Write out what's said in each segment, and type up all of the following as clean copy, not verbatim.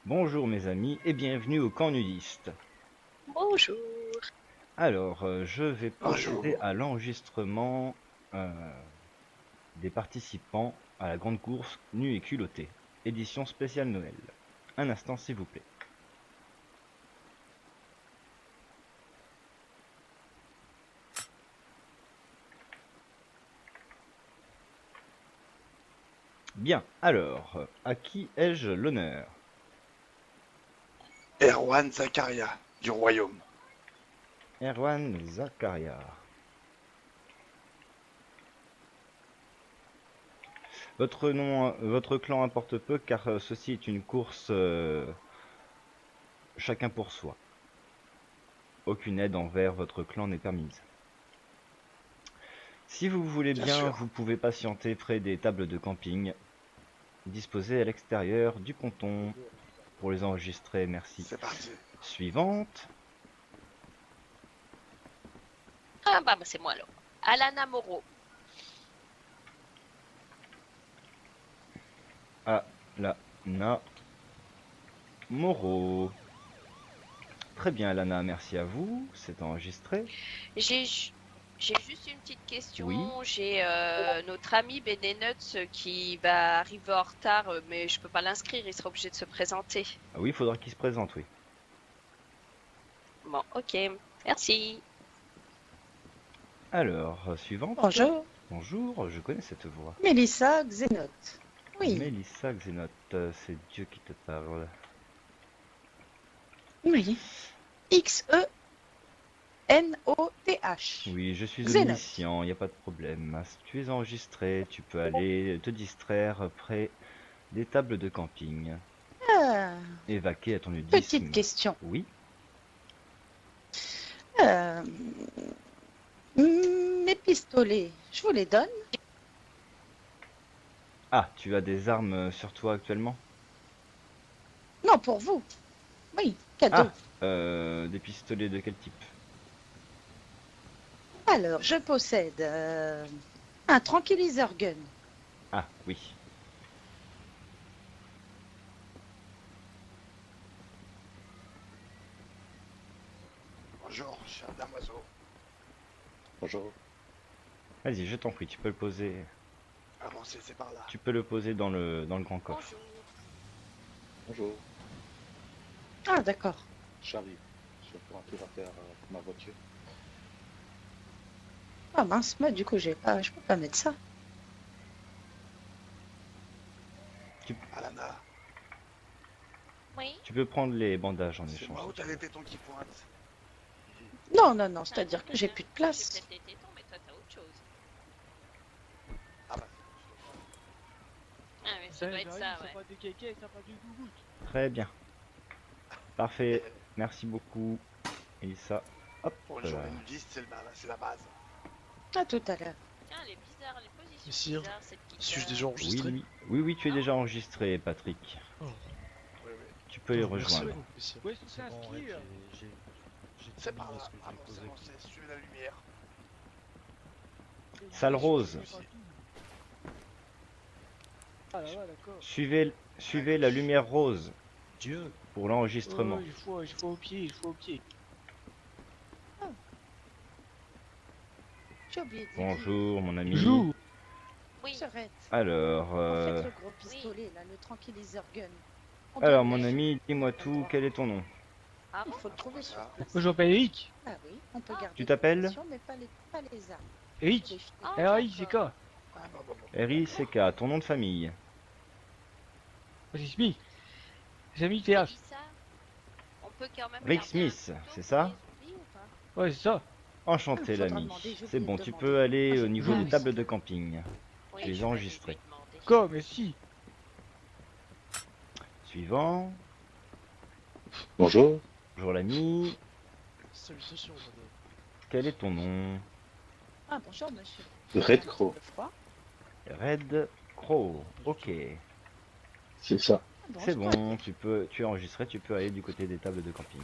Bonjour mes amis et bienvenue au camp nudiste. Bonjour. Alors, je vais procéder Bonjour. à l'enregistrement des participants à la grande course nus et culottés, édition spéciale Noël. Un instant s'il vous plaît. Bien, alors, à qui ai-je l'honneur? Erwan Zakaria, du Royaume. Erwan Zakaria. Votre nom, votre clan importe peu car ceci est une course chacun pour soi. Aucune aide envers votre clan n'est permise. Si vous voulez Bien bien, sûr. vous pouvez patienter près des tables de camping disposées à l'extérieur du ponton pour les enregistrer. Merci. C'est parti. Suivante. Ah bah c'est moi alors. Alana Moreau. Alana Moreau. Très bien, Alana, merci à vous. C'est enregistré. J'ai juste une petite question. Oui. J'ai notre ami Benenuts qui va arriver en retard, mais je peux pas l'inscrire, il sera obligé de se présenter. Ah oui, il faudra qu'il se présente, oui. Bon, ok. Merci. Alors, suivante. Bonjour, Bonjour, je connais cette voix. Mélissa Xénote. Oui, Mélissa Xénote, c'est Dieu qui te parle. oui. Xenoth. Oui, je suis Xénote. omniscient, il n'y a pas de problème. Si tu es enregistré, tu peux aller te distraire près des tables de camping. Ah, Et vaquer à ton nudisme. petite question. Oui. Euh, mes pistolets, je vous les donne? Ah, tu as des armes sur toi actuellement? Non, pour vous. Oui, cadeau. Des pistolets de quel type? Alors, je possède un tranquilliseur gun. Ah, oui. Bonjour, cher damoiseau. Bonjour. Vas-y, je t'en prie, tu peux le poser. Avancez, c'est par là. Tu peux le poser dans le grand coffre. Bonjour. Bonjour. Ah, d'accord. J'arrive. Je vais faire un tour à faire pour ma voiture. Ah mince, moi du coup, je peux pas mettre ça. Alana, Oui. Tu peux prendre les bandages en c'est échange. moi où t'avais tes tétons qui pointent. Non, non, non, c'est-à-dire que j'ai plus de J'ai place. peut-être les tétons, mais toi t'as autre chose. Ah bah, Ah mais ça doit être ça, ouais. pas du kéké, ça pas du gougout. Très bien. Parfait. Merci beaucoup. Elissa. Hop pour une là. journée nudiste, c'est la base. À tout à l'heure. Tiens, elle est bizarre, les positions Messire, bizarres, cette guitare. suis-je déjà Oui, enregistré? oui. Oui, oui, tu es déjà enregistré, Patrick. Oui, oui. Tu peux les Merci rejoindre. beaucoup, messire. Où est-ce que C'est c'est bon, inscrit ouais, là C'est par là. Avancez, avancez, suivez la lumière. Salle rose. Ah là, ouais, d'accord. Suivez la lumière rose Dieu. pour l'enregistrement. Il faut au pied, il faut au pied. J'ai oublié de dire. Bonjour, mon ami. Bonjour. Oui. Serette. Alors, En fait, le gros pistolet, là, le tranquilliseur gun. On alors, doit mon le- ami, dis-moi tout. Quel est ton nom? Ah Il bon? faut le trouver sur place. Moi je m'appelle Eric. Ah oui, on peut garder Tu t'appelles? les munitions, mais pas les armes. Eric. Les- Ah, Eric, c'est d'accord. quoi? Ah, bon. R-I-C-K, ton nom de famille. C'est Smith. C'est Smith TH. Elissa, on peut quand même Rick garder un Smith, couteau c'est pour ça? les zombies ou pas? Ouais, c'est ça. Enchanté, Faudra l'ami. demander, j'ai C'est oublié bon, de tu demander. peux aller Ah, au j'ai niveau oublié. des tables de camping. Oui, Les je vais enregistrer. lui demander. Quoi, mais si. Suivant. Bonjour. Bonjour, l'ami. Salutations, madame. Quel est ton nom? Ah, bonjour, monsieur. Red Crow. Le froid. Red Crow. Ok. C'est ça. Ah, bon, C'est je crois. bon, tu es enregistré, tu peux aller du côté des tables de camping.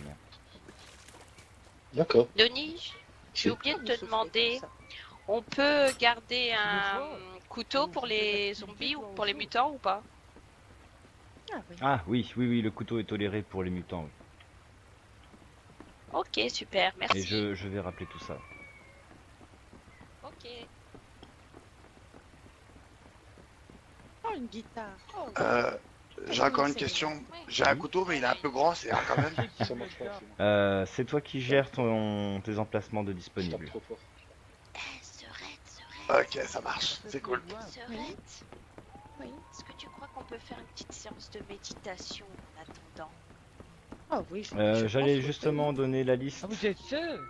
D'accord. Denis, j'ai oublié de Vous te soufflez demander, comme ça. on peut garder Tu veux un quoi couteau Vous pour faites les l'activité, zombies ou toi, pour les aussi mutants ou pas? Ah oui. Ah oui, oui, oui, le couteau est toléré pour les mutants, oui. Ok, super, Et merci. je vais rappeler tout ça. Ok. Oh, une guitare. Oh, J'ai encore une c'est question. Ouais. J'ai un Oui. couteau, mais il est un peu grand, c'est quand même. Qu'est-ce qu'il Ça me marche met pas là sinon. C'est toi qui gères tes emplacements de Je tape disponibles. trop fort. Serette. Ok, ça marche. C'est cool. Serette, oui. est-ce que tu crois qu'on peut faire une petite séance de méditation en attendant? Oh oui, je J'allais pense que justement donner la liste Ah, vous êtes seul?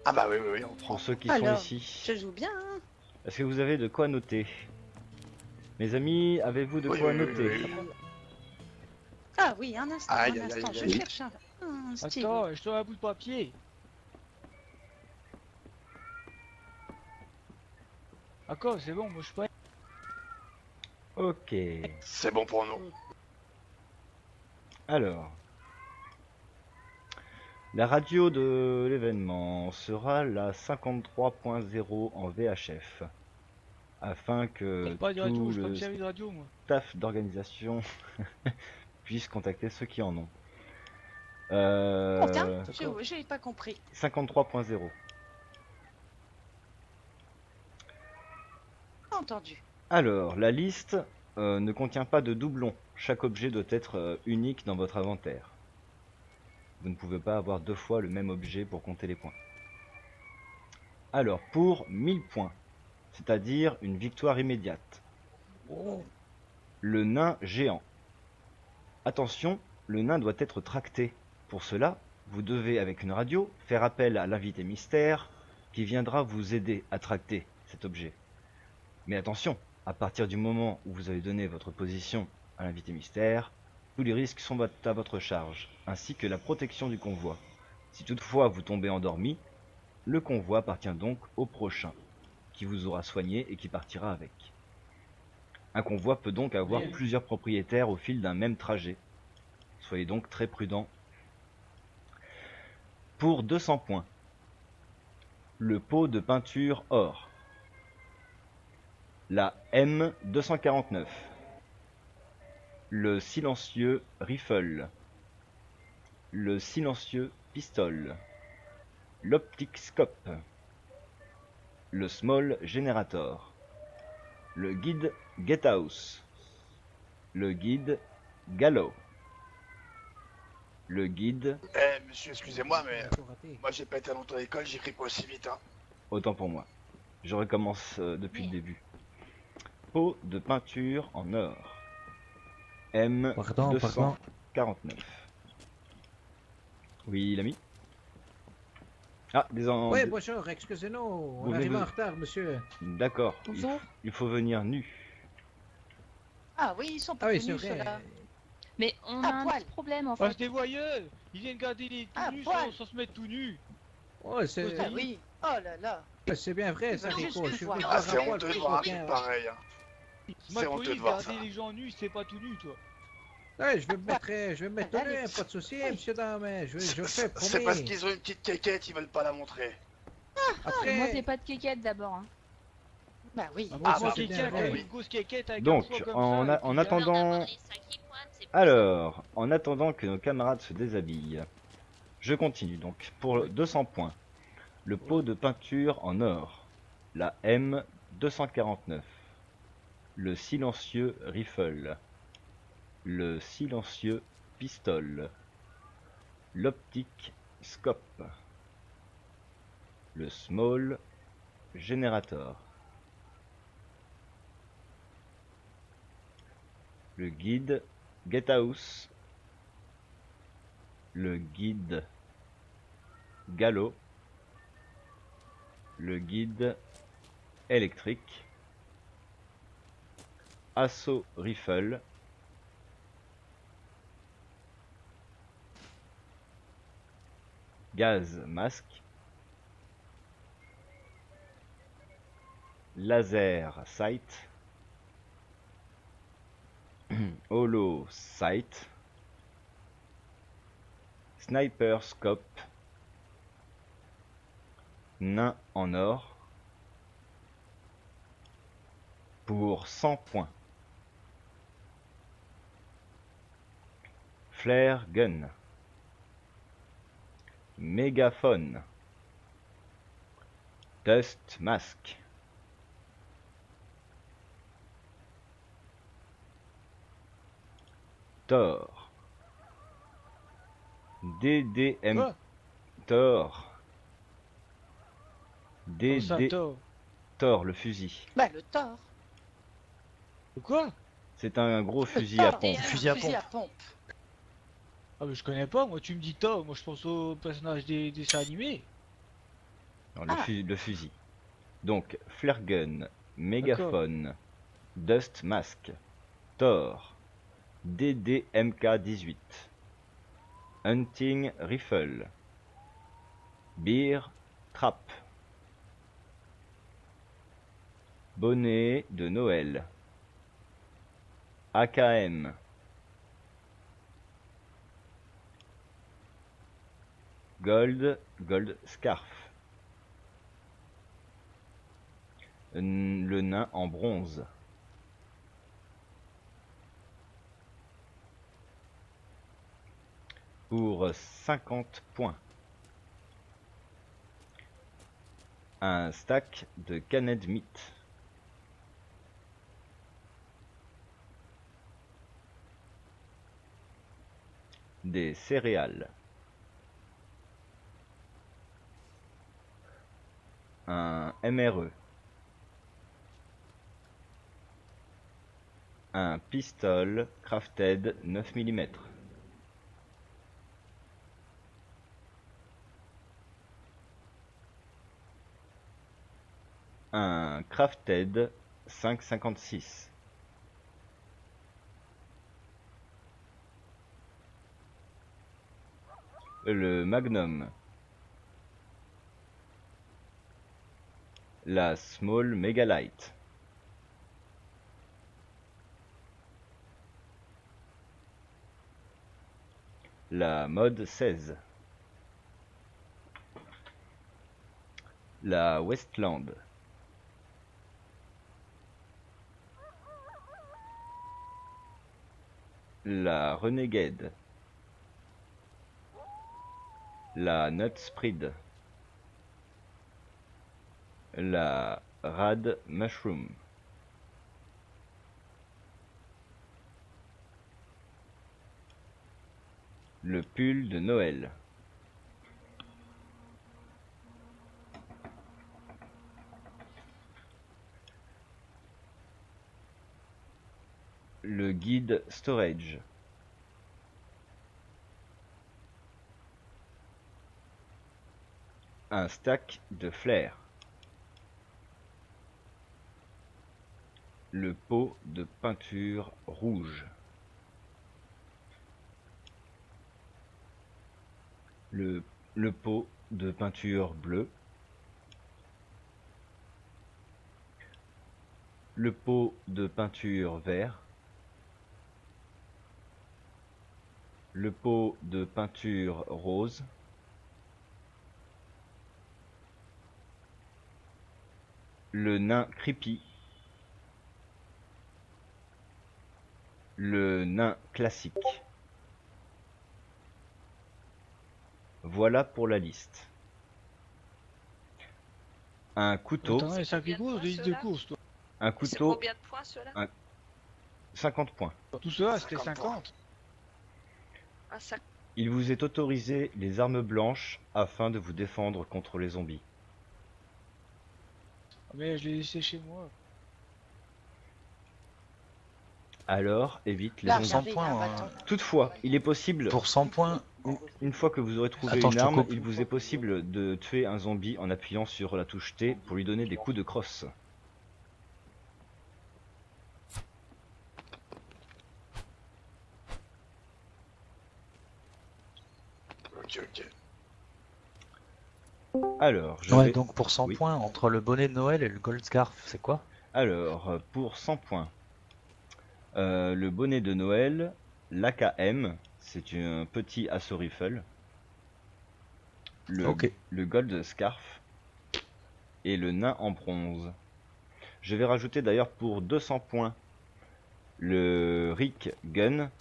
Ah bah oui, oui, oui, on prend. pour ceux qui Alors, sont ici. je joue bien, hein. Est-ce que vous avez de quoi noter? Mes amis, avez-vous de Oui, quoi oui, oui, noter? oui, oui. Ah oui, un instant, Aïe, un aïe, instant. aïe, Je aïe. cherche un stylo. Attends, je dois un bout de papier. D'accord, c'est bon, moi je suis pas. Ok. C'est bon pour nous. Alors, la radio de l'événement sera la 53.0 en VHF, afin que Pas de tout radio, je peux le me servir de radio moi. staff d'organisation puisse contacter ceux qui en ont. Oh, tiens, D'accord. j'ai pas compris. 53.0. Entendu. Alors, la liste ne contient pas de doublons. Chaque objet doit être unique dans votre inventaire. Vous ne pouvez pas avoir deux fois le même objet pour compter les points. Alors, pour 1000 points, c'est-à-dire une victoire immédiate, le nain géant. Attention, le nain doit être tracté. Pour cela, vous devez, avec une radio, faire appel à l'invité mystère qui viendra vous aider à tracter cet objet. Mais attention, à partir du moment où vous avez donné votre position à l'invité mystère, tous les risques sont à votre charge, ainsi que la protection du convoi. Si toutefois vous tombez endormi, le convoi appartient donc au prochain, qui vous aura soigné et qui partira avec. Un convoi peut donc avoir Oui. plusieurs propriétaires au fil d'un même trajet. Soyez donc très prudents. Pour 200 points, le pot de peinture or, la M249, le silencieux rifle, le silencieux pistole, l'optic scope, le small generator, le guide Gatehouse, le guide Gallo, le guide, Eh, monsieur, excusez-moi, mais moi j'ai pas été longtemps à l'école, j'écris pas aussi vite, hein. autant pour moi, je recommence depuis le début. Pot de peinture en or, M249. Oui, l'ami. Ah, Oui, bonjour, excusez-nous, on Vous arrive venez- en retard, monsieur. D'accord, Bonjour. il faut venir nu. Ah oui, ils sont Ah pas oui, c'est venus, vrai. ceux-là. Mais on À a un poil. petit problème en Ah, fait. c'est des voyeurs. Ils viennent garder les tout Ah, nus poil. sans se mettre tout nus. Oh, c'est Ah oui. Oh là là. c'est bien vrai, ça, Ils veulent Rico. juste Je suis voir. venu Ah, voir c'est un poil honteux de plus voir un aucun. truc pareil, hein. C'est C'est mal honteux poli de de voir garder ça. les gens nus, c'est pas tout nu toi. Ouais, je vais me mettre Ah, au nez, allez. pas de souci, monsieur dame. Je fais, C'est promis. parce qu'ils ont une petite quéquette, ils veulent pas la montrer. Après, Moi j'ai pas de quéquette d'abord. Hein. Bah oui. Ah, Ah, moi, bah, c'est bien quelqu'un qui a vrai. une grosse quéquette avec un Donc, foie comme en, ça. a- et puis en il y a- attendant, alors, en attendant que nos camarades se déshabillent, je continue donc. Pour 200 points, le pot de peinture en or, la M249, le silencieux rifle, le silencieux pistole, l'optique scope, le small generator, le guide Gatehouse, le guide Gallo, le guide électrique, assaut rifle, gaz masque, laser sight, holo sight, sniper scope, nain en or, pour 100 points. Flare gun. Mégaphone. Dust mask. Thor. DDM. Quoi? Thor. Comment ça, DD. toi? Thor, le fusil. Bah, le tort. Quoi? C'est un gros Le fusil à tort, pompe. c'est un Fusil à fusil à pompe. Ah mais je connais pas, moi tu me dis toi, moi je pense au personnage des dessins animés. Non, Ah. le fusil. Donc, flare gun, mégaphone, dust mask, Thor, DDMK-18, hunting rifle, beer trap, bonnet de Noël, AKM, gold scarf, le nain en bronze, pour 50 points. Un stack de Canned Meat. Des céréales. Un MRE. Un pistol crafted 9 mm. Un crafted 5,56. Le Magnum. La Small Megalight. La Mode 16. La Westland. La Renegade. La Nutspread. La Rad Mushroom. Le pull de Noël. Le guide storage. Un stack de flair. Le pot de peinture rouge. Le pot de peinture bleue. Le pot de peinture vert. Le pot de peinture rose. Le nain creepy. Le nain classique. Voilà pour la liste. Un couteau. Attends, ça qui Combien de course, points, des listes de ceux-là course, toi. Un C'est couteau, combien de points ceux-là? 50 points. Tout cela, c'était 50 50. Ah, ça... Il vous est autorisé les armes blanches afin de vous défendre contre les zombies. Mais je l'ai laissé chez moi. Alors, évite les Là, zombies. regardez, il y a points, un bâton. Toutefois, il est possible, Pour 100 points, une fois que vous aurez trouvé Attends, une je te arme, coupe. il vous est possible de tuer un zombie en appuyant sur la touche T pour lui donner des coups de crosse. Ok, ok. Alors, ouais, donc pour 100 Oui. points, entre le bonnet de Noël et le gold scarf, c'est quoi? Alors, pour 100 points, le bonnet de Noël, l'AKM, c'est un petit assaut rifle. Ok. Le gold scarf et le nain en bronze. Je vais rajouter d'ailleurs pour 200 points le Rick gun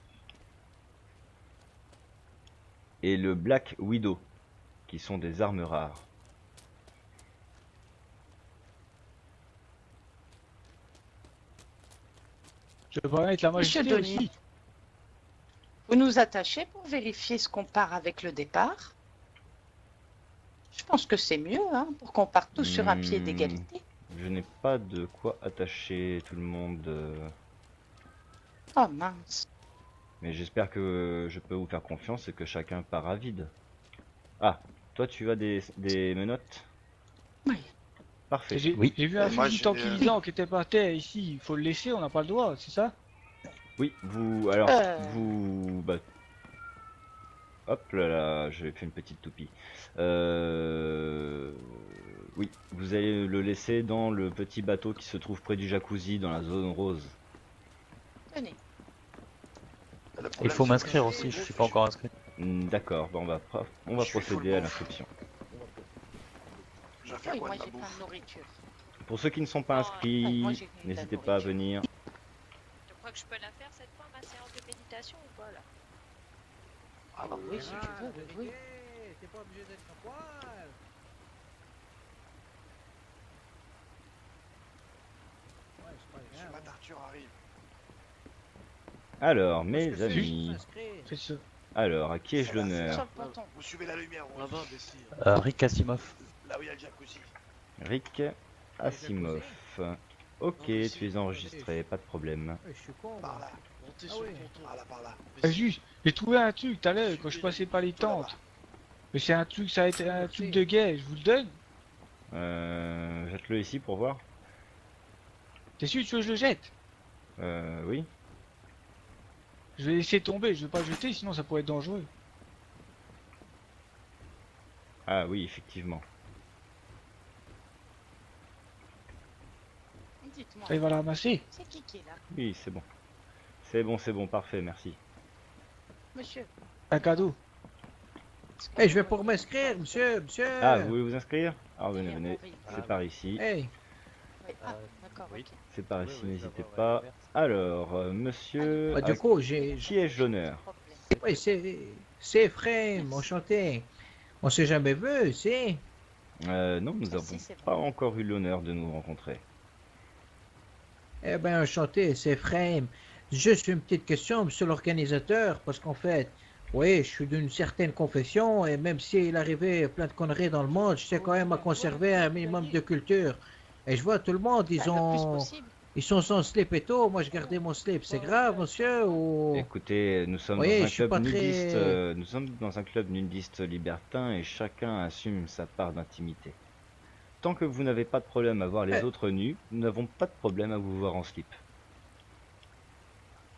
et le Black Widow, qui sont des armes rares. Je vais pas mettre la Monsieur majesté Denis, aussi. vous nous attachez pour vérifier ce qu'on part avec le départ. Je pense que c'est mieux, hein, pour qu'on parte tous sur un pied d'égalité. Je n'ai pas de quoi attacher tout le monde. Oh mince. Mais j'espère que je peux vous faire confiance et que chacun part à vide. Ah, toi tu as des menottes? Oui. Parfait. J'ai Oui. j'ai vu un Moi, fusil j'ai- tranquillisant qui était par terre ici. Il faut le laisser, on n'a pas le droit, c'est ça? Oui, vous... Alors, Euh. vous... Bah... Hop là là, j'ai fait une petite toupie. Oui, vous allez le laisser dans le petit bateau qui se trouve près du jacuzzi dans la zone rose. Tenez. Le Il problème, faut c'est m'inscrire que aussi, je suis pas encore inscrit. D'accord, bah on va Je suis full procéder à bouffe. l'inscription. Je vais faire Oui, quoi moi de ma j'ai plein de bouffe? nourriture. Pour ceux qui ne sont pas Ah, inscrits, moi, j'ai de la n'hésitez pas à nourriture. venir. Je crois que je peux la faire cette fois, ma séance de méditation ou pas là? Ah Ah oui, si Ah, tu veux, oui, oui. T'es pas obligé d'être à poil. Ouais, c'est pas Monsieur grave. Matt Arthur arrive. Alors, Parce mes que c'est amis, juste s'inscrire. C'est ça. alors, à qui ai-je C'est là, Sur l'honneur? le ponton. Vous suivez la lumière, On la Rose. va, Messi. Rick Asimov. Là où il y a le jacuzzi. Rick Asimov. Ok, tu es enregistré, pas de problème. Ouais, je suis con. Par moi. là, Montez Ah sur oui. le ponton. par là, par là. Ah, Messi. juste, j'ai trouvé un truc tout à l'heure quand je passais par les tentes. Mais c'est un truc, ça a été un truc de guerre, je vous le donne. Jette-le ici pour voir. T'es sûr que tu veux que je le jette? Oui. Je vais laisser tomber, je vais pas le jeter sinon ça pourrait être dangereux. Ah oui, effectivement. Dites-moi, Ça, il va la ramasser. c'est qui est là? Oui, c'est bon. C'est bon, parfait, merci. Monsieur. Un cadeau. Hey, je vais pour m'inscrire, monsieur. Ah, vous voulez vous inscrire? Ah, venez, venez. C'est par ici. Hey, Oui. Ah, d'accord, oui. ok. C'est par ici, n'hésitez pas. Alors, monsieur... bah, du à coup, qui ai-je l'honneur? oui, c'est Frame, enchanté. On s'est jamais vu, c'est. Non, nous Si, n'avons c'est pas encore eu l'honneur de nous rencontrer. Eh ben, enchanté, c'est Frame. Juste une petite question, monsieur l'organisateur, parce qu'en fait, oui, je suis d'une certaine confession, et même s'il arrivait plein de conneries dans le monde, je sais quand même à conserver un minimum de culture. Et je vois tout le monde, Le plus possible. ils sont sans slip et tout. Moi, je gardais mon slip. C'est grave, monsieur, ou... Écoutez, nous sommes Oui, dans un je suis club pas très- nudiste, nous sommes dans un club nudiste libertin et chacun assume sa part d'intimité. Tant que vous n'avez pas de problème à voir les autres nus, nous n'avons pas de problème à vous voir en slip.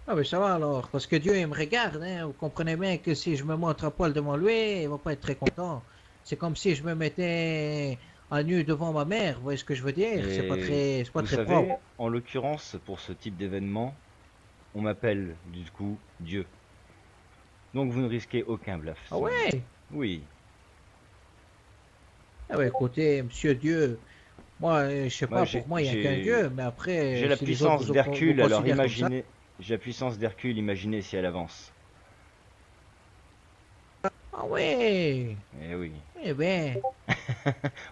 Ah, mais ça va alors, parce que Dieu, il me regarde, hein. Vous comprenez bien que si je me montre à poil devant lui, il va pas être très content. C'est comme si je me mettais à nu devant ma mère, vous voyez ce que je veux dire? C'est pas Et très, vous très savez, propre. en l'occurrence, pour ce type d'événement, on m'appelle du coup Dieu. Donc vous ne risquez aucun bluff. Ah ouais? Oui. Ah ouais, écoutez, monsieur Dieu, moi, je sais Moi, pas, j'ai- pour moi, il n'y a j'ai- qu'un Dieu, mais après, J'ai la si les autres puissance vous d'Hercule, vous alors considèrent comme ça- imaginez. J'ai la puissance d'Hercule, imaginez si elle avance. Ah ouais, Eh oui. eh ben,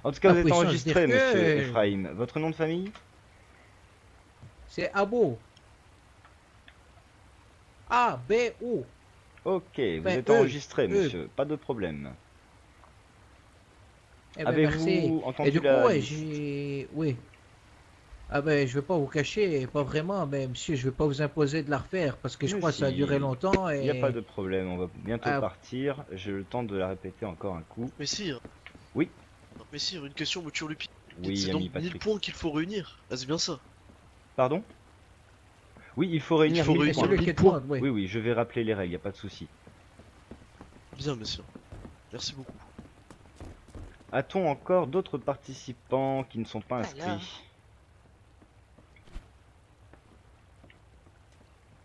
En tout cas, La vous êtes puissance enregistré, d'Hercule. monsieur Ephraim. Votre nom de famille? c'est Abou. A-B-O. Ok, vous Ben, êtes eux, enregistré, eux. monsieur. Pas de problème. Eh ben, merci. Avez-vous Et entendu du coup, la ouais, liste? j'ai... Oui. Ah ben, je vais pas vous cacher, pas vraiment, mais monsieur, je vais pas vous imposer de la refaire, parce que je Mais crois que ça a si. duré longtemps, Il et... n'y a pas de problème, on va bientôt Ah. partir. J'ai le temps de la répéter encore un coup. Messire. Oui. Messire, une question, me tue Lupi. Oui, C'est ami donc 1000 Patrick. points qu'il faut réunir. Ah, c'est bien ça. Pardon? Oui, il faut réunir faut 1000 Et réunir points. celui qui 1000 est points. devant, oui. Oui, oui, je vais rappeler les règles, il n'y a pas de souci. Bien, messieurs. Merci beaucoup. A-t-on encore d'autres participants qui ne sont pas Alors. inscrits?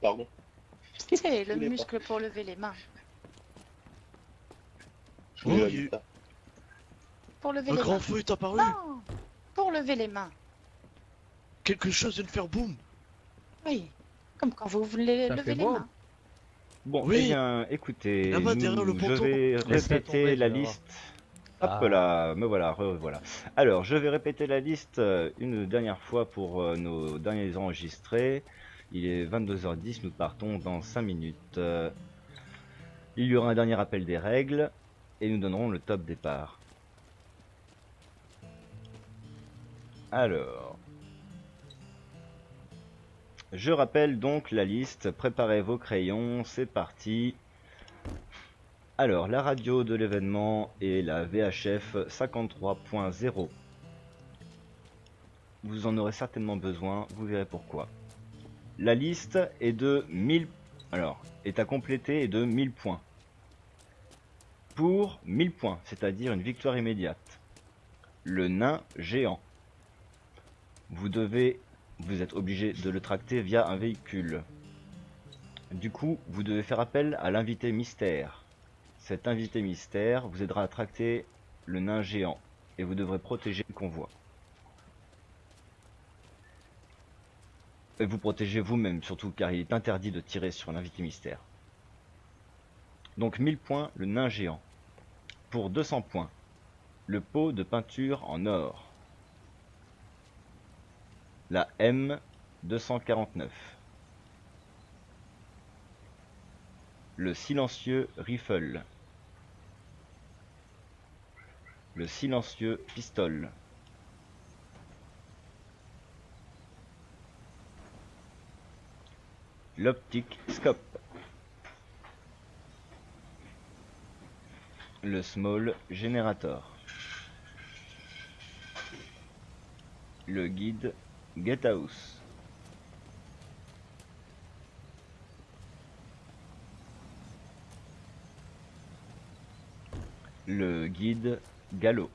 Pardon. C'est le Je l'ai pas. muscle pour lever les mains. Je voulais Oh, la il y a eu- guitare. Pour lever Le les grand mains. feu est apparu. Non, pour lever les mains. Quelque chose vient de faire boum. Oui, comme quand vous voulez Ça lever fait les beau. mains. Bon, Oui. eh bien, écoutez, Là-bas, derrière le je ponton. vais Laisse-la répéter tomber, la tu vas liste. voir. Hop là, me voilà, voilà. Alors, je vais répéter la liste une dernière fois pour nos derniers enregistrés. Il est 22h10, nous partons dans 5 minutes. Il y aura un dernier rappel des règles et nous donnerons le top départ. Alors, je rappelle donc la liste, préparez vos crayons, c'est parti. Alors, la radio de l'événement est la VHF 53.0. Vous en aurez certainement besoin, vous verrez pourquoi. La liste est de 1000... Alors, est à compléter et de 1000 points. Pour 1000 points, c'est-à-dire une victoire immédiate. Le nain géant. Vous êtes obligé de le tracter via un véhicule. Du coup, vous devez faire appel à l'invité mystère. Cet invité mystère vous aidera à tracter le nain géant et vous devrez protéger le convoi. Et vous protégez vous-même surtout car il est interdit de tirer sur l'invité mystère. Donc 1000 points, le nain géant. Pour 200 points, le pot de peinture en or. La M249. Le silencieux rifle. Le silencieux pistole. L'optique scope. Le small generator. Le guide Gatehouse. Le guide Galop.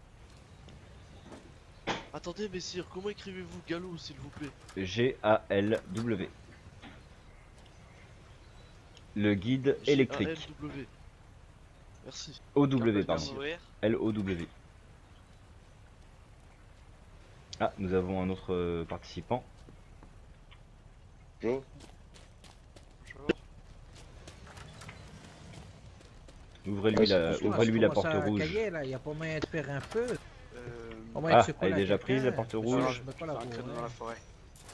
Attendez, messire, comment écrivez-vous galop, s'il vous plaît? G-A-L-W. Le guide électrique. G-A-L-W. Merci. O-W, pardon. L-O-W. Ah, nous avons un autre participant. Joe, Ouvrez-lui la porte rouge. Il n'y a pas moyen de faire un feu. Ah, elle est déjà prise la porte rouge. Dans la forêt.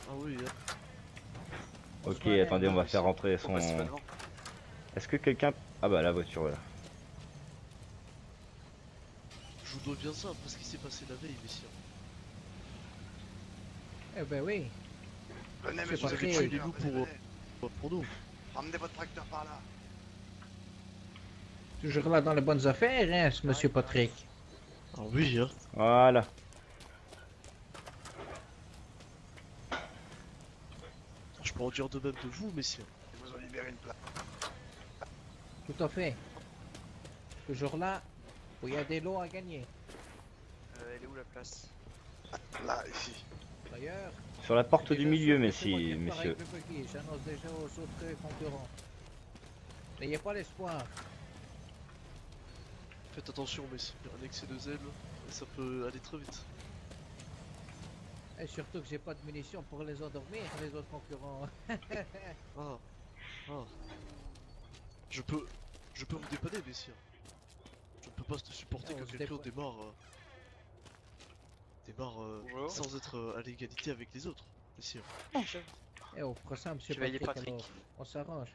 Ah oui, hein. Ok, attendez, on va faire rentrer son... Est-ce que quelqu'un... Ah bah la voiture, voilà. Je vous dois bien ça, parce qu'il s'est passé la veille, messire. Eh ben oui. Venez, C'est monsieur, pas Vous avez très- tué les loups pour nous. Ramenez votre tracteur par là. Toujours là dans les bonnes affaires, hein, ce monsieur Patrick. Ah oui, hein. Voilà. Je peux en dire de même de vous, messire. Ils vous ont libéré une place. Tout à fait. Toujours là où il y a des lots à gagner. Elle est où la place? Là, ici. D'ailleurs, Sur la porte du milieu, messieurs. messieurs. J'annonce déjà aux autres concurrents. N'ayez pas l'espoir. Faites attention, messire. Un excès de zèle, ça peut aller très vite. Et surtout que j'ai pas de munitions pour les endormir, les autres concurrents. Ah. Ah. Je peux vous dépanner, messire. Je ne peux pas te supporter Ah, que on se quelqu'un dépanne. démarre Ouais. sans être à l'égalité avec les autres, messire. Et on fera ça, monsieur Chevalier Patrick, Patrick. alors. On s'arrange.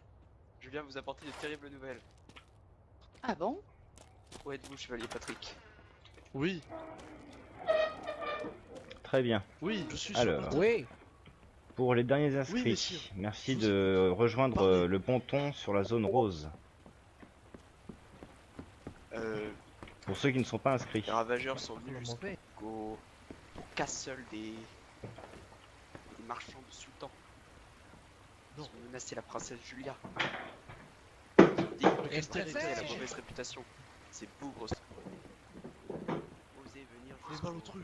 Je viens vous apporter de terribles nouvelles. Ah bon? Où êtes-vous, Chevalier Patrick? Oui, Très bien. oui, je suis Alors. sur Martin. Oui. Pour les derniers inscrits, messieurs. merci Je vous de rejoindre Parlez. le ponton sur la zone rose. Pour ceux qui ne sont pas inscrits. Les ravageurs sont Pas venus mauvais. jusqu'au castle des marchands de sultan. Ils Non. ont menacé la princesse Julia. Ils ont dit que Et le territoire a la princesse. mauvaise réputation. Ces bougres osaient venir Les jusqu'au malotrus.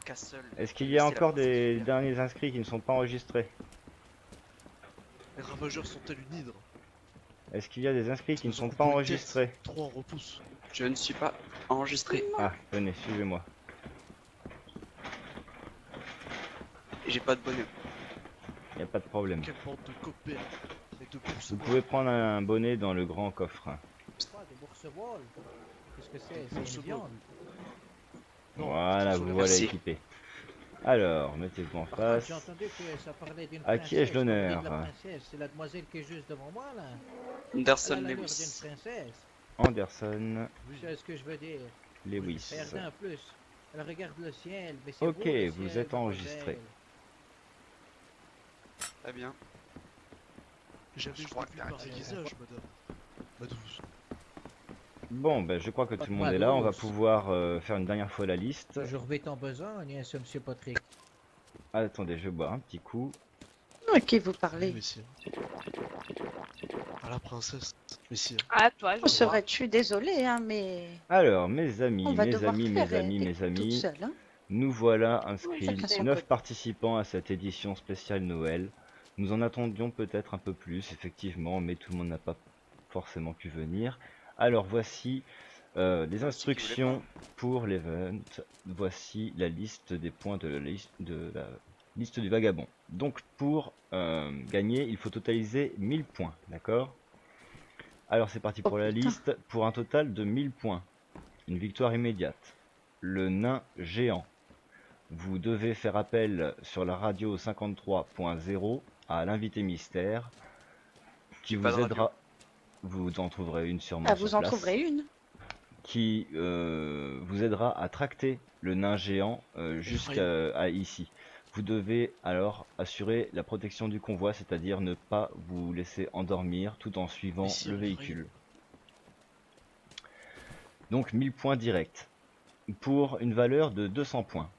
castle. Est-ce qu'il y a menacé la encore princesse des Julia. derniers inscrits qui ne sont pas enregistrés? Les ravageurs sont-elles une hydre? Est-ce qu'il y a des inscrits qui ne Ils nous ont sont pas coupé une enregistrés? tête, 3 en repousse. Je ne suis pas enregistré. Ah, venez, suivez-moi. Et j'ai pas de bonnet. Il n'y a pas de problème. Quelle bande de copains. de bourse. Vous pouvez prendre un bonnet dans le grand coffre. Pas des bourse-ball. Qu'est-ce que c'est? C'est Bourse-ball. une viande. Non, Voilà, sur vous les voilà Merci. équipé. Alors, mettez-vous en Par contre, j'ai face. entendu que ça parlait d'une À princesse. qui ai-je Quand vous dites l'honneur? la princesse, c'est la demoiselle qui est juste devant moi, là. Anderson Elle a l'allure d'une Lewis. princesse. Anderson Tu sais ce que je veux dire? Lewis. Regardez en plus. Elle regarde le ciel. Mais c'est Ok, beau, le vous ciel, êtes enregistré. mademoiselle. Très bien. Jamais je crois l'ai que vu t'as un pareil petit visage, madame. Madouze. Bon, ben je crois que tout le monde Pas est là. On va tous. pouvoir faire une dernière fois la liste. Toujours vite en besogne, hein, ce monsieur Patrick. Attendez, je vais boire un petit coup. À qui vous Oui, parlez? messire. À la princesse, messire. Ah, toi, je On crois. serait, je suis désolée, hein, mais Alors, mes amis, on va mes devoir amis, faire mes amis, mes toute amis, seule. Hein. nous voilà Chacun inscrits son 9 côté. participants à cette édition spéciale Noël. Nous en attendions peut-être un peu plus, effectivement, mais tout le monde n'a pas forcément pu venir. Alors voici les instructions pour l'event. Voici la liste des points de la liste du vagabond. Donc pour gagner, il faut totaliser 1000 points, d'accord? Alors c'est parti Oh, pour la putain. liste, pour un total de 1000 points. Une victoire immédiate. Le nain géant. Vous devez faire appel sur la radio 53.0 à l'invité mystère qui J'ai pas vous de aidera. Vous en trouverez une sûrement Ah, sur vous en place. trouverez une? Qui vous aidera à tracter le nain géant jusqu'à ici. Vous devez alors assurer la protection du convoi, c'est-à-dire ne pas vous laisser endormir tout en suivant Ici, le on véhicule. Donc 1000 points directs pour une valeur de 200 points.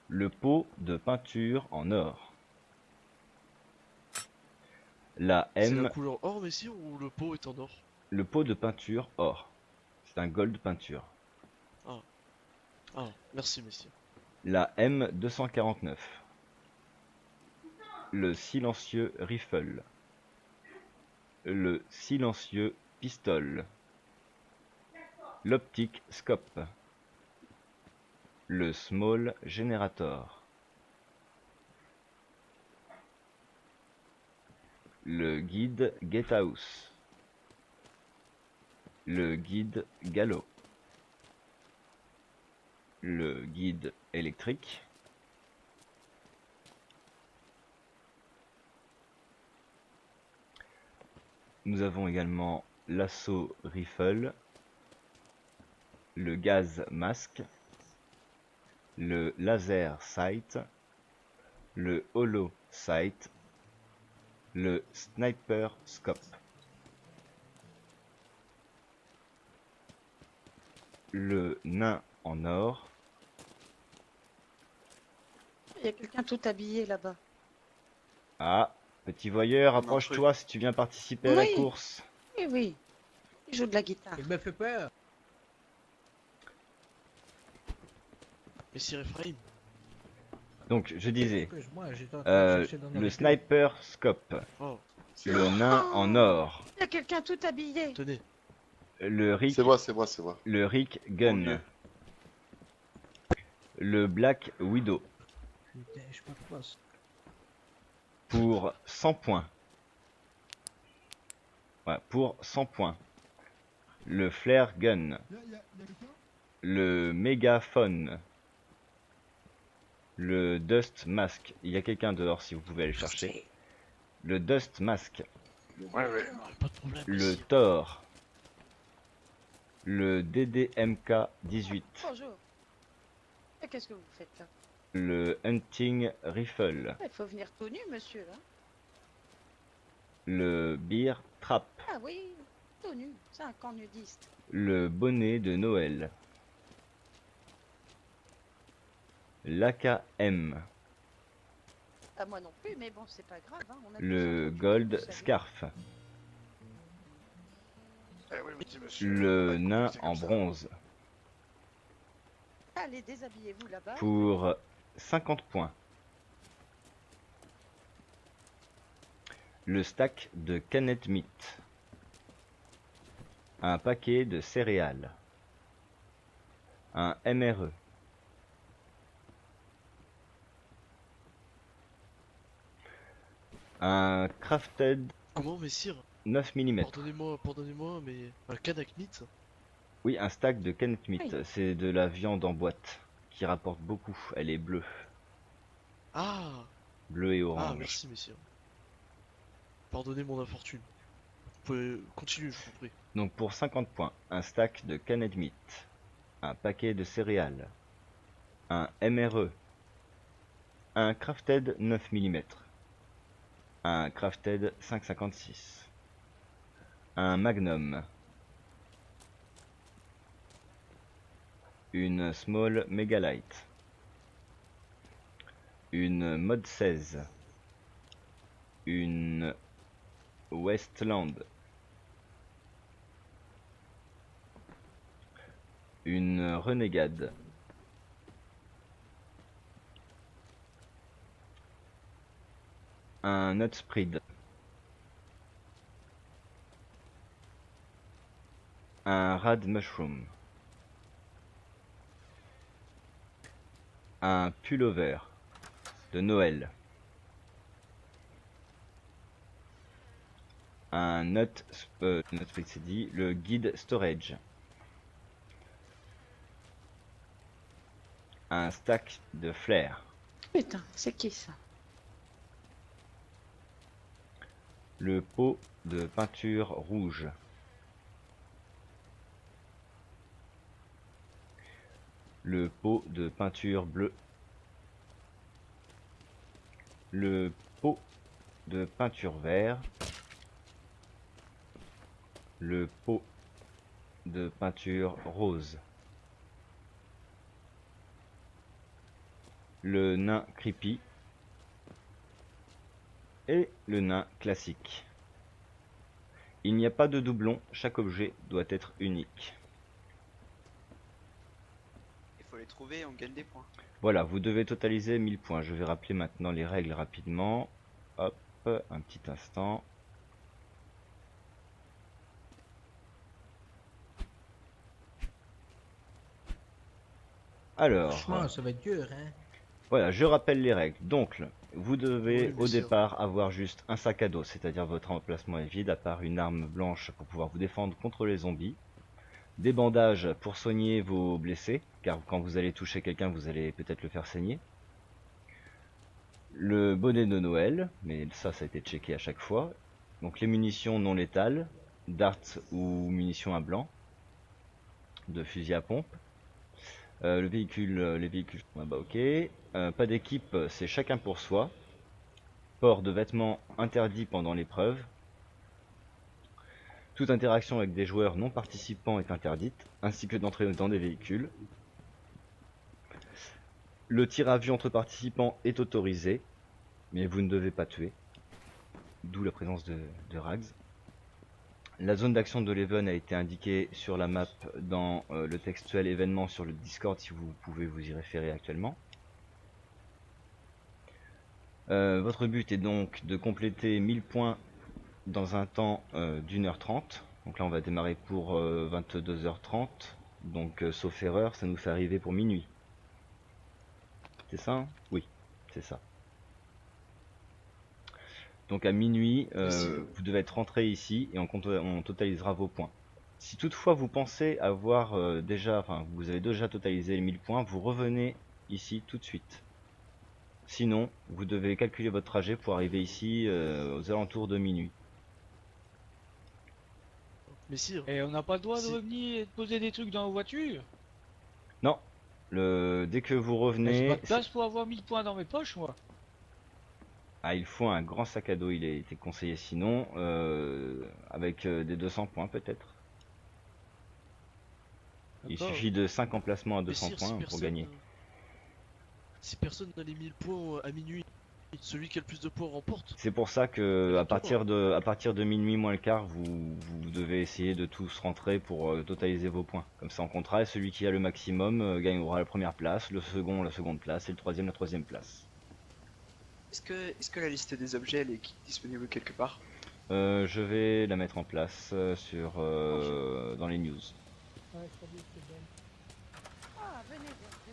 Le pot de peinture en or. La C'est la M, couleur or, messire, ou le pot est en or? le pot de peinture or. C'est un gold peinture. Ah, merci, messire. La M249. Le silencieux rifle. Le silencieux pistole. L'optique scope. Le small generator. Le guide gatehouse. Le guide galop. Le guide électrique. Nous avons également l'assaut rifle, le gaz masque, le laser sight, le holo sight, le sniper scope. Le nain en or. Il y a quelqu'un tout habillé là-bas. Ah, petit voyeur, approche-toi si tu viens participer à la Oui. course. Oui, oui. Il joue de la guitare. Il me fait peur. Messire Ephraim. Donc, je disais, Moi, j'étais en train de chercher dans le nourriture. sniper scope, Oh, le nain en or, Il y a quelqu'un tout habillé. tenez. le Rick, C'est moi, c'est moi, c'est moi. le Rick Mon Gun, Dieu. le Black Widow Putain, je peux pas. pour 100 points. Ouais, pour 100 points. Le Flare Gun, le Mégaphone, le Dust Mask. Il y a quelqu'un dehors si vous pouvez aller le chercher. Le Dust Mask, Ouais, ouais. Pas de problème, le messire. Thor, le DDMK 18, Bonjour. Et qu'est-ce que vous faites là? le Hunting Rifle, Il faut venir tout nu, monsieur, là. le Beer Trap, Ah oui, tout nu. C'est un camp nudiste. le bonnet de Noël, l'AKM, Ah, moi non plus, mais bon, c'est pas grave. Hein. On a le tous un Gold vous savez. Scarf, Eh oui, petit monsieur. le Ouais, nain c'est comme en ça. bronze Allez, déshabillez-vous là-bas. pour 50 points. Le stack de canettes meat, un paquet de céréales, un MRE, Un crafted Comment, messire? 9 mm. Pardonnez-moi, mais un canacnite? Oui, un stack de Kennet meat. Oui. C'est de la viande en boîte qui rapporte beaucoup. Elle est bleue. Ah! Bleue et Ah, orange. merci, messire. Pardonnez mon infortune. Vous pouvez continuer, je vous prie. Donc pour 50 points, un stack de Kennet meat. Un paquet de céréales. Un MRE. Un crafted 9 mm. Un crafted 5,56. Un magnum. Une small megalite. Une mod 16. Une westland. Une renégade. Un nutspread. Un rad mushroom. Un pullover de Noël. Un nutspread, c'est dit, le guide storage. Un stack de flair. Putain, c'est qui ça? Le pot de peinture rouge. Le pot de peinture bleue. Le pot de peinture vert. Le pot de peinture rose. Le nain creepy. Et le nain classique. Il n'y a pas de doublon, chaque objet doit être unique. Il faut les trouver et on gagne des points. Voilà, vous devez totaliser 1000 points. Je vais rappeler maintenant les règles rapidement. Hop, un petit instant. Alors, Franchement, ça va être dur, hein. voilà, je rappelle les règles. Donc, vous devez Oui, au monsieur. départ avoir juste un sac à dos, c'est-à-dire votre emplacement est vide, à part une arme blanche pour pouvoir vous défendre contre les zombies. Des bandages pour soigner vos blessés, car quand vous allez toucher quelqu'un, vous allez peut-être le faire saigner. Le bonnet de Noël, mais ça a été checké à chaque fois. Donc les munitions non létales, darts ou munitions à blanc, de fusil à pompe. Les véhicules, ah bah ok. Pas d'équipe, c'est chacun pour soi. Port de vêtements interdit pendant l'épreuve. Toute interaction avec des joueurs non participants est interdite, ainsi que d'entrer dans des véhicules. Le tir à vue entre participants est autorisé, mais vous ne devez pas tuer. D'où la présence de Rags. La zone d'action de l'Even a été indiquée sur la map dans le textuel événement sur le Discord si vous pouvez vous y référer actuellement. Votre but est donc de compléter 1000 points dans un temps d'1h30. Donc là on va démarrer pour 22h30. Donc sauf erreur, ça nous fait arriver pour minuit. C'est ça hein? Oui, c'est ça. Donc à minuit, vous devez être rentré ici et on totalisera vos points. Si toutefois vous pensez avoir vous avez déjà totalisé les 1000 points, vous revenez ici tout de suite. Sinon, vous devez calculer votre trajet pour arriver ici aux alentours de minuit. Messire, Et on n'a pas le droit de Si. revenir et de poser des trucs dans la voiture. Non, dès que vous J'ai revenez, pas de place pour avoir 1000 points dans mes poches, moi. il faut un grand sac à dos, il a été conseillé sinon, avec des 200 points peut-être. Il D'accord. suffit de 5 emplacements à 200 messire, points pour gagner. Si personne n'a les 1000 points à minuit, celui qui a le plus de points remporte. C'est pour ça que à partir de minuit moins le quart, vous devez essayer de tous rentrer pour totaliser vos points. Comme ça on comptera et celui qui a le maximum gagnera la première place, le second la seconde place et le troisième la troisième place. Est-ce que la liste des objets elle est disponible quelque part? Je vais la mettre en place dans les news. Ah, venez.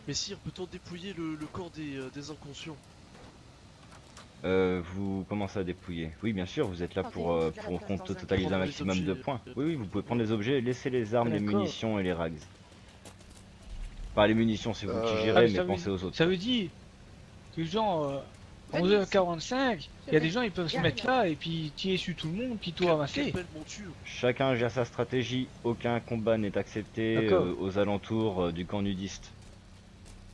Messire, peut-on dépouiller le corps des inconscients? Vous commencez à dépouiller. Oui, bien sûr, vous êtes là pour qu'on totalise un Prendre les maximum de objets, points. Oui, oui, vous pouvez prendre les objets, laisser les armes, Ah, les d'accord. munitions et les rags. Enfin, les munitions, c'est vous qui Ah, gérez, mais mais ça pensez veut, aux autres. ça veut dire que genre 11h45, il y a des gens ils peuvent se mettre là et puis tirer sur tout le monde puis tout ramasser. Quelle belle monture. Chacun gère sa stratégie, aucun combat n'est accepté D'accord. aux alentours du camp nudiste.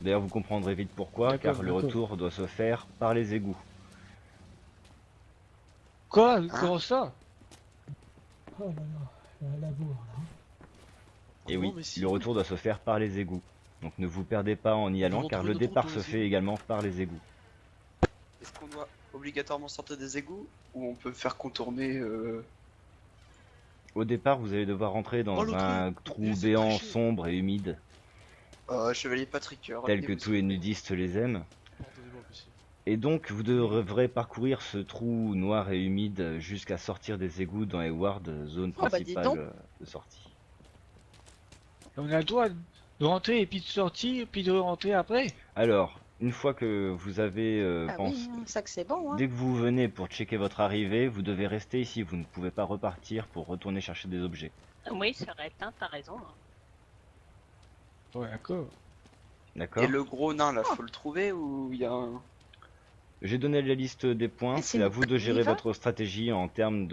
D'ailleurs, vous comprendrez vite pourquoi, D'accord, car le d'accord. retour doit se faire par les égouts. Quoi? Comment ça? Oh là là, la labour là. Et Oh, oui, mais si. le retour doit se faire par les égouts. Donc ne vous perdez pas en y allant, devons car trouver le notre départ route se dans les fait également par les égouts. Est-ce qu'on doit obligatoirement sortir des égouts ou on peut faire contourner Au départ, vous allez devoir rentrer dans Oh, le un trou. trou Lui, c'est béant, triché. sombre et humide, Chevalier Patrick tel que rappelez-vous, tous les s'il vous plaît. nudistes les aiment. Pardonnez-moi, monsieur. Et donc, vous devrez parcourir ce trou noir et humide jusqu'à sortir des égouts dans les wards, zone Oh, bah, dis principale donc. de sortie. On a le droit de rentrer et puis de sortir et puis de rentrer après. Alors, une fois que vous avez Ah oui, hein, ça que c'est bon. Hein. dès que vous venez pour checker votre arrivée, vous devez rester ici, vous ne pouvez pas repartir pour retourner chercher des objets. Oui, c'est vrai, t'as raison. Ouais, d'accord. D'accord? Et le gros nain là, faut le trouver ou il y a un. J'ai donné la liste des points, Mais c'est c'est à une vous de gérer priva. votre stratégie en termes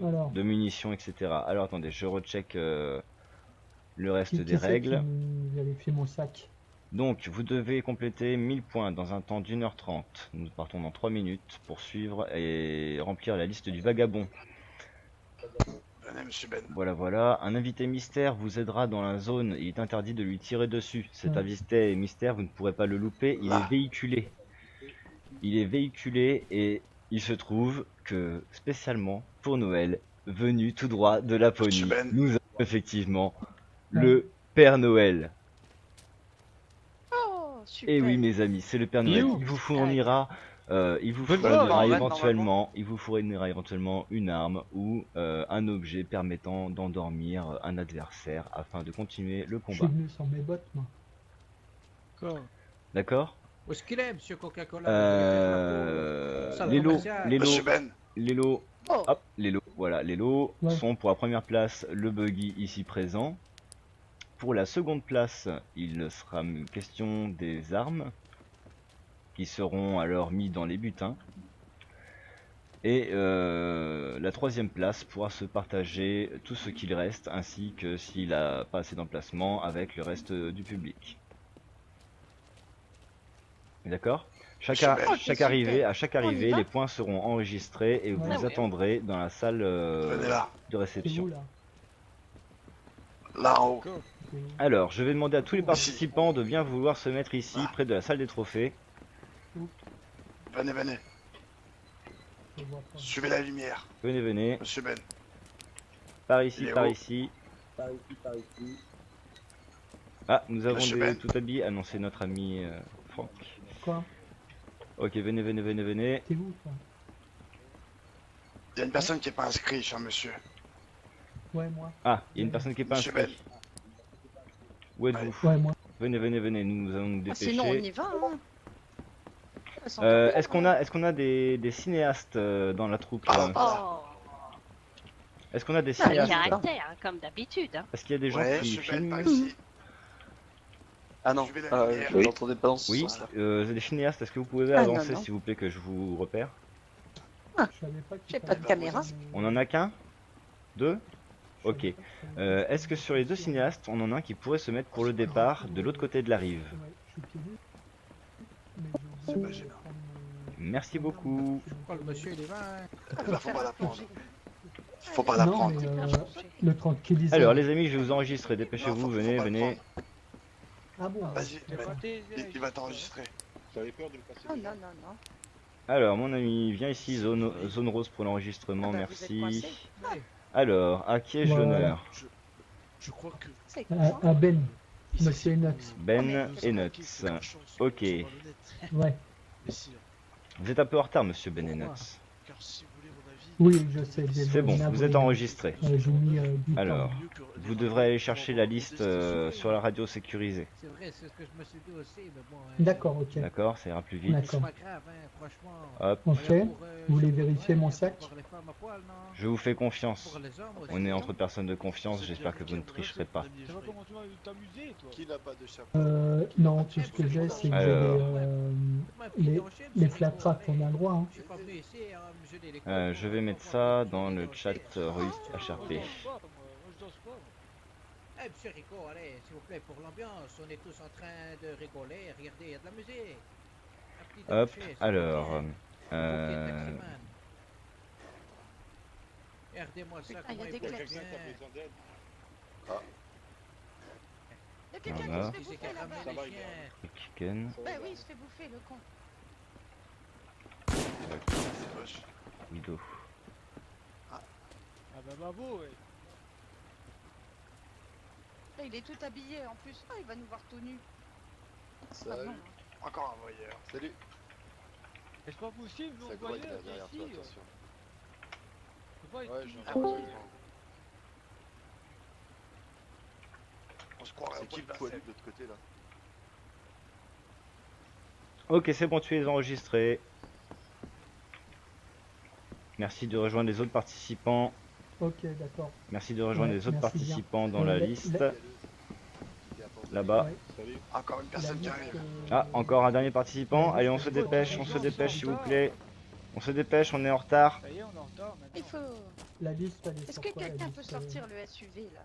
Alors. de munitions, etc. Alors attendez, je recheck le reste Qui des c'est règles. qui vérifie mon sac? Donc, vous devez compléter 1000 points dans un temps d'1h30. Nous partons dans 3 minutes pour suivre et remplir la liste du vagabond. Venez, monsieur Ben. Voilà, voilà. Un invité mystère vous aidera dans la zone. Il est interdit de lui tirer dessus. Cet Ouais. invité mystère, vous ne pourrez pas le louper. Il est véhiculé. Il est véhiculé et il se trouve que, spécialement pour Noël, venu tout droit de Laponie, Monsieur Ben. nous avons effectivement le Père Noël. Oh, super. Et oui, mes amis, c'est le Père Il est Noël. où Il vous fournira, il vous fournira éventuellement une arme ou un objet permettant d'endormir un adversaire afin de continuer le Je suis combat. venu sans mes bottes, moi. D'accord. D'accord? Où est-ce qu'il est, monsieur Coca-Cola? Ça va, Les lots, commercial. les lots, Monsieur Ben. les lots, Oh. hop, les lots, voilà, les lots Ouais. sont pour la première place le buggy ici présent. Pour la seconde place, il sera question des armes qui seront alors mis dans les butins. Et la troisième place pourra se partager tout ce qu'il reste, ainsi que s'il a pas assez d'emplacement avec le reste du public. D'accord? Chaque arrivée, à chaque arrivée, va les points seront enregistrés et vous Ouais. attendrez dans la salle Venez là. de C'est réception. où, là? Là en haut. C'est où? Alors, je vais demander à tous les participants de bien vouloir se mettre ici, près de la salle des trophées. Venez, venez. Je vois pas. Suivez la lumière. Venez, venez. Monsieur Ben. Par ici, Il est par où? ici. Par ici, par ici. Ah, nous avons Monsieur des Ben. tout habillés. Ah non, c'est notre ami Franck. Quoi? Ok, venez, venez, venez, venez. T'es où, toi? Il y a une personne qui n'est pas inscrite, cher monsieur. Ouais, moi. Ah, il y a une personne qui est pas Monsieur inscrite. Où êtes-vous? Ouais, moi. Venez, venez, venez, nous allons nous Ah, sinon, on y dépêcher. va. Hein. Est-ce qu'on a des cinéastes dans la troupe? Oh, Est-ce qu'on a des ça a le cinéastes? caractère, hein, comme d'habitude. Hein. Est-ce qu'il y a des gens Ouais, qui monsieur Ben, filment? par ici. Ah non, Suivez la lumière. je l'entendais pas dans ce Oui, sens-là. des cinéastes, est-ce que vous pouvez Ah, non, avancer non. s'il vous plaît que je vous repère? Je savais pas qu'il J'ai pas fallait de caméra. On en a qu'un? Deux? Je Ok. savais pas qu'il fallait- Est-ce que sur les deux cinéastes, on en a un qui pourrait se mettre pour le départ de l'autre côté de la rive? Ouais, je suis pieds nus. Mais C'est j'ai pas oublié gênant. de prendre mon- Merci beaucoup. Oh, le monsieur, il est là. Là, faut pas la prendre. Faut pas la Non, prendre. mais le tranquillisant. Alors les amis, je vais vous enregistrer, dépêchez-vous, Non, faut venez, pas le venez. Ah bon? Vas-y, Il est Ben. raté, Il va t'enregistrer. Vous avez peur de me passer Oh les non, mains non, non. Alors mon ami, viens ici, zone rose pour l'enregistrement, Ah bah, vous êtes merci. coincés. Alors, à qui ai-je Ouais. l'honneur? Je crois que. C'est À Ben. ici, Monsieur Enox. Ben nous et avons Nuts. acquis quelque chance, Ok. soyons malhonnêtes. Ouais. Messire, Vous êtes un peu en retard, monsieur Ben et Pourquoi Nuts. car si vous voulez mon avis, Oui, je sais. C'est bon, vous êtes enregistré. J'ai mis du temps. Alors, vous devrez aller chercher la liste sur la radio sécurisée. C'est vrai, c'est ce que je me suis dit aussi, mais bon. D'accord, ok. D'accord, ça ira plus vite. D'accord. C'est pas grave, hein, franchement. Hop, Ok. Vous voulez vérifier mon sac? Pour les femmes à poil, non? je vous fais confiance. Pour les hommes aussi, On est non? entre personnes de confiance, j'espère que vous ne tricherez pas. Ça va comment tu vas t'amuser, toi? Qui n'a pas de chapeau? Non, tout ce que j'ai, c'est que j'ai les flat tracks, on a le droit. Hein. Je suis pas venu ici à me jeter les couilles. Je vais mettre ça dans le chat Ruist HRP. Moi, je danse pas. Eh, monsieur Rico, allez, s'il vous plaît, pour l'ambiance, on est tous en train de rigoler. Regardez, il y a de la musique. Un petit Hop, débauché, ça alors, va bien. Taximan. Regardez-moi ça, Ah, il y a comment des il bouge claps. bien. Il y a quelqu'un Voilà. qui se fait bouffer là-bas. Ça va, il Chicken. Bah oui, il se fait bouffer, le con. C'est moche. Widow. Ah bah bravo, ouais. Là, il est tout habillé en plus. Ah, il va nous voir tout nu. Salut. Encore un voyeur. Salut. C'est pas possible, nous on Ça voyait croit derrière ici. toi, attention. C'est pas Ouais, ici. j'entends. On se croirait C'est au qui bout le de la poilu scène. de l'autre côté là? Ok, c'est bon, tu es enregistré. Merci de rejoindre les autres participants. Ok, d'accord. Merci de rejoindre Ouais, les autres merci bien. participants dans la liste. Là-bas. Ouais. Salut. Encore une personne qui arrive. Ah, encore un dernier participant. Allez, on se dépêche, s'il vous plaît. On se dépêche, on est en retard. Ça y est, on est en retard maintenant. Il faut... La liste, elle est Est-ce sur que quoi, la quelqu'un liste, peut sortir le SUV là?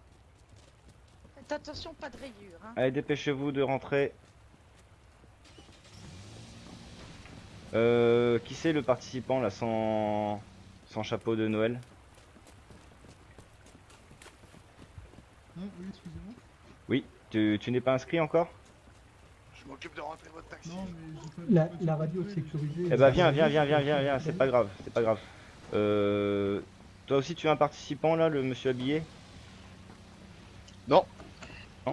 Faites attention, pas de rayures. Hein. Allez, dépêchez-vous de rentrer. Qui c'est le participant là sans chapeau de Noël? Oui, excusez-moi. Oui, tu n'es pas inscrit encore? Je m'occupe de rentrer votre taxi. Non, mais j'ai pas... La radio sécurisée. Eh bah viens, c'est pas grave, c'est pas grave. Toi aussi tu es un participant là, le monsieur habillé? Non,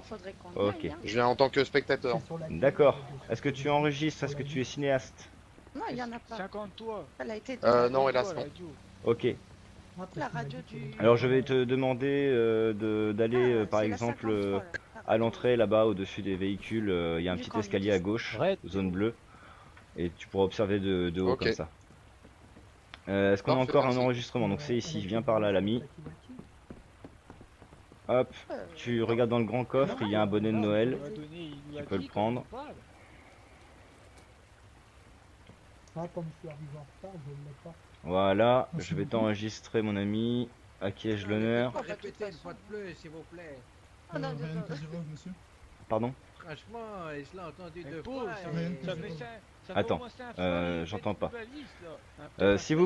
Faudrait qu'on y Ok, aille, hein. je viens en tant que spectateur. d'accord. Est-ce que tu enregistres? Est-ce que tu es cinéaste? Non, il y en a pas. 50 toi. Elle a été... Non, hélas, Toi, la non. radio. Ok. La radio du... Alors je vais te demander d'aller Ah, par c'est la exemple 53, là. à l'entrée là-bas au-dessus des véhicules, il y a un Du petit camp escalier nudiste. à gauche, Ouais. zone bleue, et tu pourras observer de haut Ok. comme ça. Est-ce qu'on a Parfait, encore un merci. enregistrement? Donc c'est ici, viens par là l'ami. Hop, tu regardes dans le grand coffre, il y a un bonnet de Noël. Il nous a donné- il nous a Tu peux dit le prendre. qu'on parle. Ah, comme je suis arrivé en retard, je ne l'ai pas. Voilà, Merci je vais beaucoup. t'enregistrer mon ami. À qui ai-je l'honneur? Répétez une fois de plus, s'il vous plaît. Oh, non, Ryan non, Kazirov, monsieur. Pardon? Franchement, je l'ai entendu Mais deux pauvre, fois. ça et- fait- ça fait ça- ça fait Attends, au moins 5 fois, j'entends il fait pas. une balise, là. S'il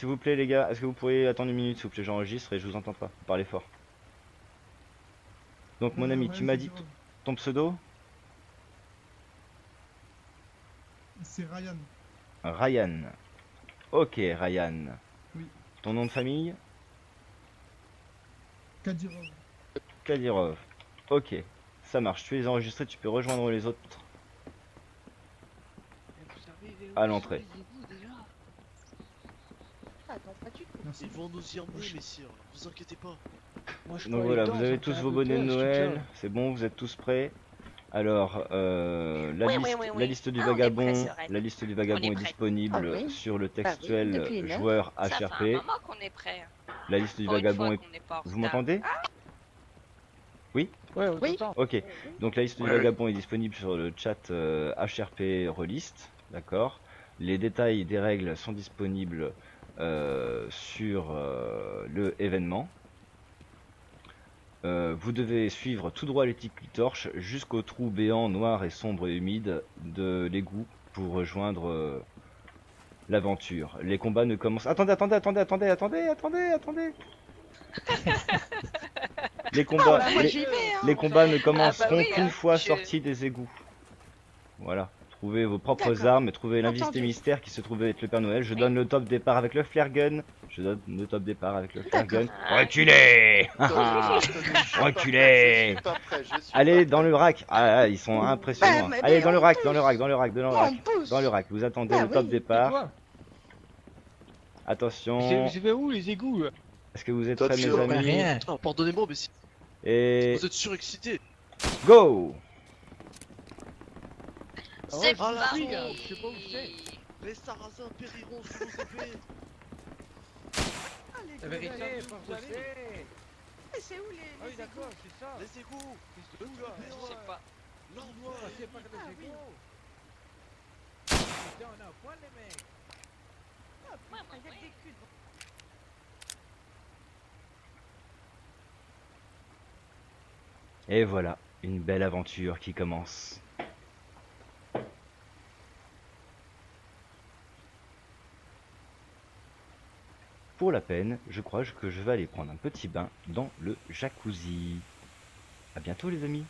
vous plaît les gars, est-ce que vous pourriez attendre une minute s'il vous plaît, j'enregistre et je vous entends pas, parlez fort. Donc mon ami, tu Ryan m'as dit Kazirov. ton pseudo? C'est Ryan. Ryan. Ok Ryan. Oui. Ton nom de famille? Kadirov. Kadirov. Ok, ça marche, tu es enregistré, tu peux rejoindre les autres à l'entrée. Ah, non, pas du tout. Merci. Ils vont nous y emmener, messire. Vous inquiétez pas. Moi, je Donc peux voilà, aller vous dedans, avez ça tous fait vos un bonnets de hôtel, je te Noël, tiens. c'est bon, vous êtes tous prêts. Alors, Oui. la liste du Ah, on est vagabond, prêts, Sereine. la liste du vagabond On est est prêts. disponible Ah oui. sur le Bah oui, textuel depuis une heure. joueur Ça fait un HRP. moment qu'on est prêt. La liste du Pour une vagabond fois est... qu'on n'est pas en Vous retard. m'entendez? Oui? Ouais, on Oui. t'entend. Ok, donc la liste du Ouais. vagabond est disponible sur le chat HRP Relist, d'accord. Les détails des règles sont disponibles sur le événement. Vous devez suivre tout droit les torches jusqu'au trou béant noir et sombre et humide de l'égout pour rejoindre l'aventure. Les combats ne commencent... Attendez. Les Ah, combats, bah, moi j'y vais, hein. les combats ne commenceront oui, qu'une hein, fois je- sortis des égouts. Voilà. Trouvez vos propres D'accord. armes et trouvez l'invité Entendu. mystère qui se trouve être le Père Noël. Je donne le top départ avec le flare gun. Reculez Reculez Allez dans le rack. Ah, ils sont impressionnants. mais Allez dans le on rack, pousse. dans le rack. On pousse. Dans le rack. Vous attendez Bah le top oui. départ. Quoi Attention. C'est vers où les égouts là? Est-ce que vous êtes Toi, prêts, tu mes vois, amis? rien. Ah, pardonnez-moi, mais si Et vous êtes surexcité. go! C'est Ah, la parti. fille, là, je sais pas où c'est. Les sarrasins périront sous nos épées. La vérité, pas allez. Mais c'est où les. Ah oui, d'accord, c'est ça. Les égouts. C'est où là? Je sais pas. L'envoi. C'est pas que les égouts. Putain, on a un point les mecs. Et voilà, une belle aventure qui commence. Pour la peine, je crois que je vais aller prendre un petit bain dans le jacuzzi. À bientôt les amis.